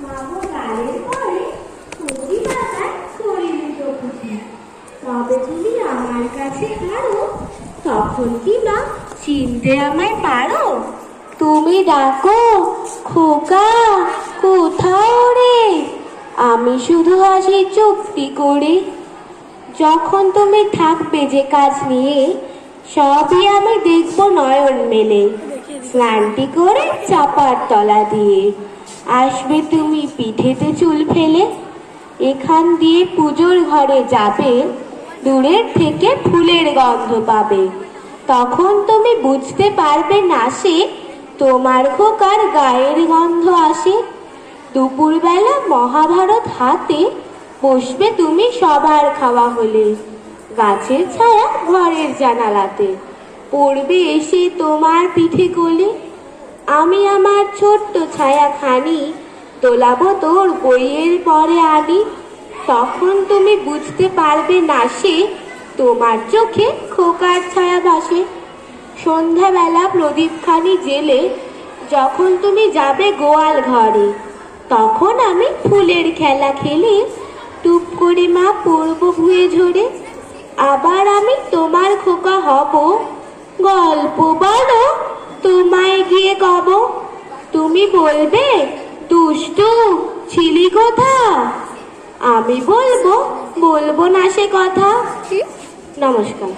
মাগো গালের পরে কচি পাতায় তরি দুটো পুঁথি, তবে তুমি আমার কাছে হারো, তখন কি না চিনতে আমায় পারো? তুমি ডাকো খোকা কোথাও রে, আমি শুধু আসি চুপটি করে। যখন তুমি থাকবে যে কাজ নিয়ে, সবই আমি দেখবো নয়ন মেলে। স্নানটি করে চাপার তলা দিয়ে আসবে তুমি পিঠেতে চুল ফেলে। এখান দিয়ে পুজোর ঘরে যাবে, দূরের থেকে ফুলের গন্ধ পাবে। তখন তুমি বুঝতে পারবে না সে তোমার খোকার গায়ের গন্ধ আসে। দুপুরবেলা মহাভারত হাতে বসবে তুমি সবার খাওয়া হলে। গাছের ছায়া ঘরের জানালাতে পড়বে এসে তোমার পিঠে কোলে। আমি আমার ছোট্ট ছায়া খানি তোলাবো তোর বইয়ের পরে আনি। তখন তুমি বুঝতে পারবে না সে তোমার চোখে খোকার ছায়া ভাসে। সন্ধ্যাবেলা প্রদীপখানি জেলে যখন তুমি যাবে গোয়াল ঘরে, তখন আমি ফুলের খেলা খেলে টুপ করে মা পড়বো ভুয়ে ঝরে। আবার আমি তোমার খোকা হব, গল্প বলো তোমায় গিয়ে কব। তুমি বলবে দুষ্টু ছিলি কোথা, আমি বলবো বলবো না সে কথা। নমস্কার।